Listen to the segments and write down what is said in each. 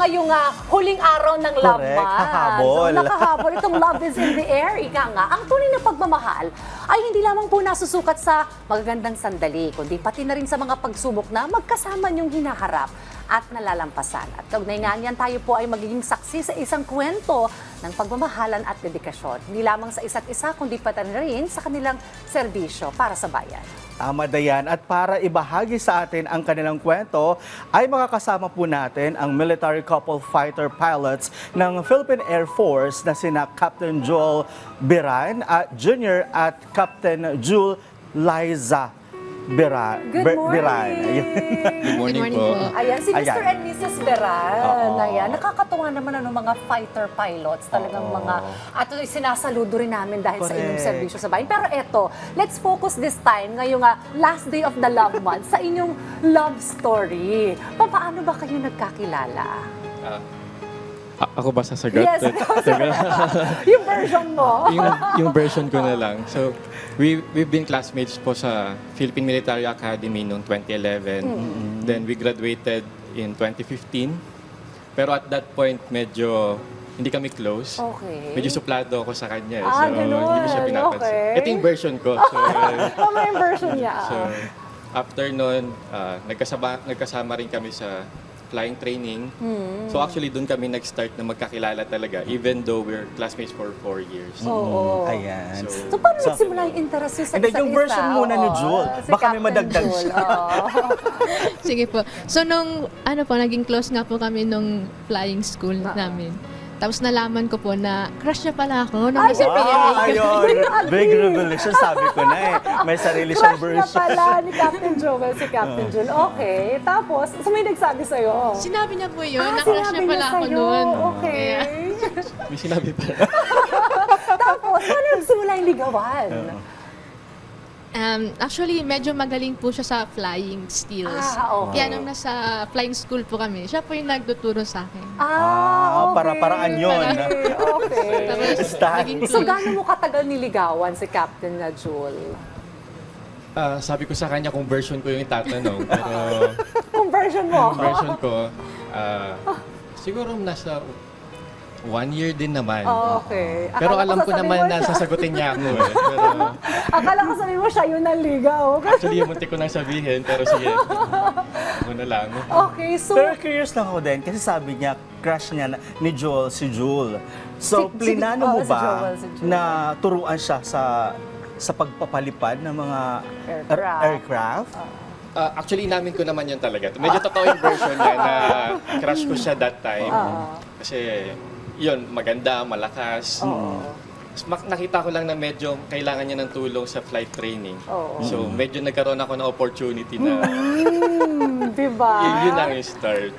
ngayong huling araw ng Love Correct, Month. hahabol. So, nakahabol. Itong Love is in the air, ika nga. Ang tunay na pagmamahal ay hindi lamang po nasusukat sa magagandang sandali, kundi pati na rin sa mga pagsubok na magkasama niyong hinaharap at nalalampasan. At kaugnay nga niyan, tayo po ay magiging saksi sa isang kwento ng pagmamahalan at dedikasyon. Hindi lamang sa isa't isa, kundi pati na rin sa kanilang serbisyo para sa bayan. Tama, Dayan. At para ibahagi sa atin ang kanilang kwento, ay makakasama po natin ang military couple fighter pilots ng Philippine Air Force na sina Captain Joel Biran Jr. at Captain Jule Liza Biran. Good morning! Good morning po. Ayan, si Mr. Ayan. and Mrs. Beran. Oo. Ayan, nakakatuwa naman mga fighter pilots. Talagang mga, at sinasaludo rin namin dahil sa inyong Correct. serbisyo sa bayan. Pero eto, let's focus this time, ngayong last day of the love month, sa inyong love story. Paano ba kayo nagkakilala? Ako ba sasagot? Yes, yung version mo. yung version ko na lang. So, we've been classmates po sa Philippine Military Academy noong 2011. Then we graduated in 2015. Pero at that point, medyo hindi kami close. Okay. Medyo suplado ako sa kanya. So, ganun. hindi ko siya pinapansin. Okay. Ito yung version ko. So, Tama yung version niya. so after nun, nagkasama rin kami sa flying training. So actually, doon kami nag-start na magkakilala talaga, even though we're classmates for 4 years. Oo. Ayan. So, paano nagsimula yung interest niyo sa Hindi, isa't yung version isa? muna ni Oo, Jewel. si Baka may Captain madagdag Jewel. siya. Oo. Sige po. So nung naging close nga po kami nung flying school namin. Tapos nalaman ko po na crush niya pala ako nung nasa PMA Wow, ko. ayun. Big revelation, sabi ko na eh. May sarili siyang Crush na version. pala ni Captain Joel, si Captain Jewel. Okay. Tapos, so may nagsabi sa'yo. Sinabi niya po yun, na sinabi crush niya pala niya ako sa'yo. noon. Okay. May sinabi pa. Tapos, paano nagsimula yung ligawan? Actually, medyo magaling po siya sa flying skills. Okay. Kaya nung nasa flying school po kami, siya po yung nagtuturo sa akin. Okay. Para-paraan yun. Okay. Tapos, Style. naging So, close. gaano mo katagal niligawan si Captain na Jewel? Sabi ko sa kanya kung version ko yung itatanong. Pero Conversion mo? yung version ko, siguro nasa 1 year din naman. Okay. Pero Akala alam ko sasabihin naman mo na siya. sasagutin niya ako eh. Pero Akala ko sabihin mo siya yun ang ligaw. actually, yung muntik ko nang sabihin. Pero sige, ako na lang. Okay, so... Pero curious lang ako din, kasi sabi niya, crush niya ni Joel, si Jewel. So, plinano mo si ba Joel, si Joel. na turuan siya sa pagpapalipad ng mga aircraft? Actually, inamin ko naman yun talaga. Medyo totoo yung version niya na crush ko siya that time. Kasi, yun, maganda, malakas. Nakita ko lang na medyo kailangan niya ng tulong sa flight training. So, medyo nagkaroon ako ng opportunity na Diba? yun lang yung start.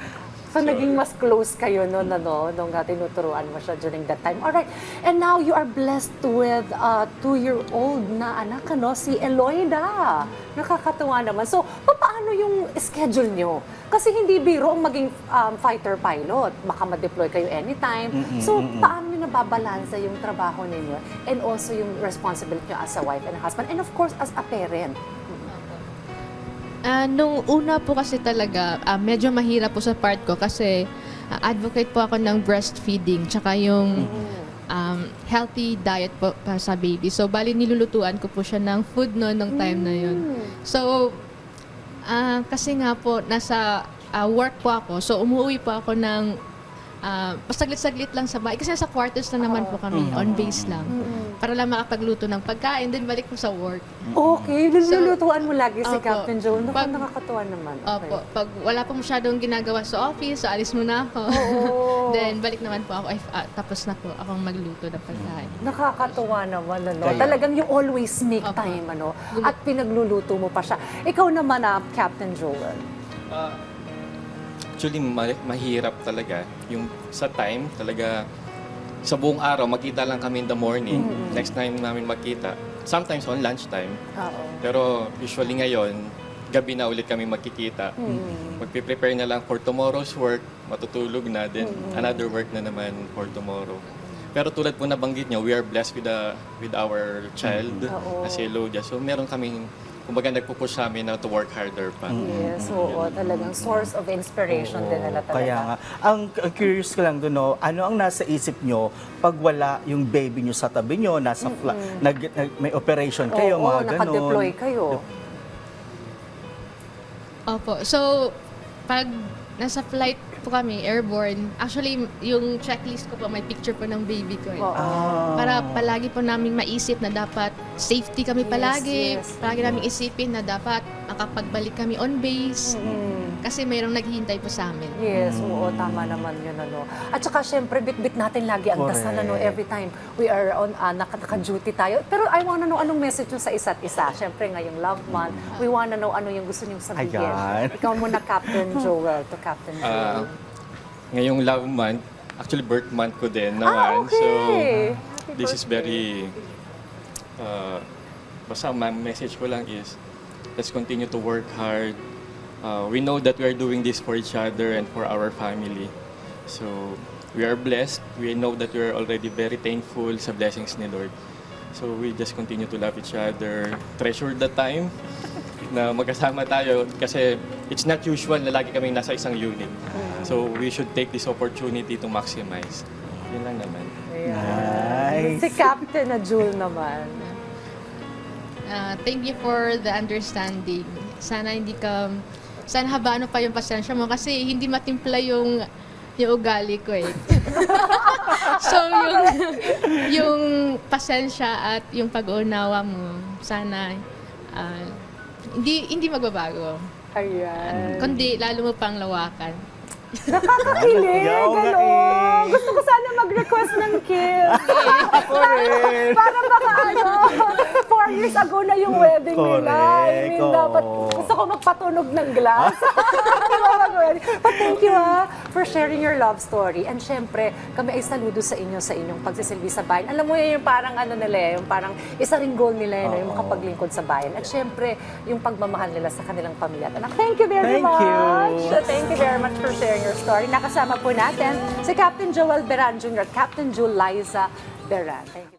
So, naging mas close kayo noon, nung tinuturuan mo siya during that time. Alright, and now you are blessed with a 2-year-old na anak, si Eloida. Nakakatuwa naman. So, paano yung schedule nyo? Kasi hindi biro ang maging fighter pilot. Baka ma-deploy kayo anytime. So, paano nyo nababalansa yung trabaho ninyo and also yung responsibility nyo as a wife and a husband and of course, as a parent? Nung una po kasi talaga, medyo mahirap po sa part ko kasi advocate po ako ng breastfeeding tsaka yung healthy diet po para sa baby. So, bali nilulutuan ko po siya ng food noon nung time na yun. So, kasi nga po, nasa work po ako. So, umuwi po ako ng pasaglit-saglit lang sa bahay. Kasi nasa quarters na naman po kami, on base lang. Para lang makapagluto ng pagkain, then balik po sa work. Okay, nilulutuan mo lagi si Opo. Captain Joel. Pag- Nakakatuwa naman. Okay. Opo, pag wala po masyadong ginagawa sa office, so alis muna ako. Then balik naman po ako, tapos na po akong magluto ng pagkain. Nakakatuwa naman, Kaya- Talagang you always make Opo. time, At pinagluluto mo pa siya. Ikaw naman, Captain Joel. Actually, mahirap talaga. Yung sa time, talaga, sa buong araw, magkita lang kami in the morning. Next time namin magkita, sometimes on lunchtime. Oo. Pero usually ngayon, gabi na ulit kami magkikita. Magpe-prepare na lang for tomorrow's work, matutulog na, then another work na naman for tomorrow. Pero tulad po nabanggit niyo, we are blessed with our child, Oo. na si Elodia. So meron kaming kumbaga nagpo-push sa amin na to work harder pa. Yes, oo, talagang source of inspiration din nila talaga. Kaya nga, ang curious ko lang doon, no, ano ang nasa isip nyo pag wala yung baby nyo sa tabi nyo, nasa may operation kayo, Oo, mga ganon. nakadeploy kayo. Opo. So, pag nasa flight po kami, airborne, actually, yung checklist ko po, may picture po ng baby ko. Eh. Oo. Para palagi po namin maisip na dapat safety kami palagi. yes. Palagi namin isipin na dapat makapagbalik kami on base. Kasi mayroong naghihintay po sa amin. Yes, oo, tama naman yun, ano. At saka, syempre, bit-bit natin lagi ang dasal, ano, Correct. every time we are on, naka-duty tayo. Pero I wanna know anong message nyo sa isa't isa. Syempre, ngayong love month, we wanna know ano yung gusto nyong sabihin. Ayan. Ikaw muna, Captain Joel, to Captain Joel. Ngayong love month, actually birth month ko din naman. okay. So, Happy this is birthday. very, basta message ko lang is, let's continue to work hard. We know that we are doing this for each other and for our family. So, we are blessed. We know that we are already very thankful sa blessings ni Lord. So, we just continue to love each other. Treasure the time na magkasama tayo kasi it's not usual na lagi kaming nasa isang unit. So, we should take this opportunity to maximize. Yun lang naman. Nice. Si Captain na Jewel naman. Thank you for the understanding. Sana habaan mo pa yung pasensya mo kasi hindi matimpla yung ugali ko eh. So yung pasensya at yung pag-uunawa mo, sana hindi magbabago. Ayan. Kundi lalo mo pang lawakan. Nakakakilig, Ayaw nga ano. eh. Gusto ko sana mag-request ng kiss. Ako rin. Para baka ano, 4 years ago na yung wedding nila. I mean, Correct, dapat oo. gusto ko magpatunog ng glass. But thank you for sharing your love story. And syempre, kami ay saludo sa inyong pagsisilbi sa bayan. Alam mo yun, yung parang ano nila eh, yung parang isa ring goal nila yun, yung makapaglingkod sa bayan. At syempre, yung pagmamahal nila sa kanilang pamilya at anak. Thank you very Thank you. much. Thank you very much for sharing your story. Nakasama po natin si Captain Joel Beran Jr. at Captain Jewel Liza Beran. Thank you.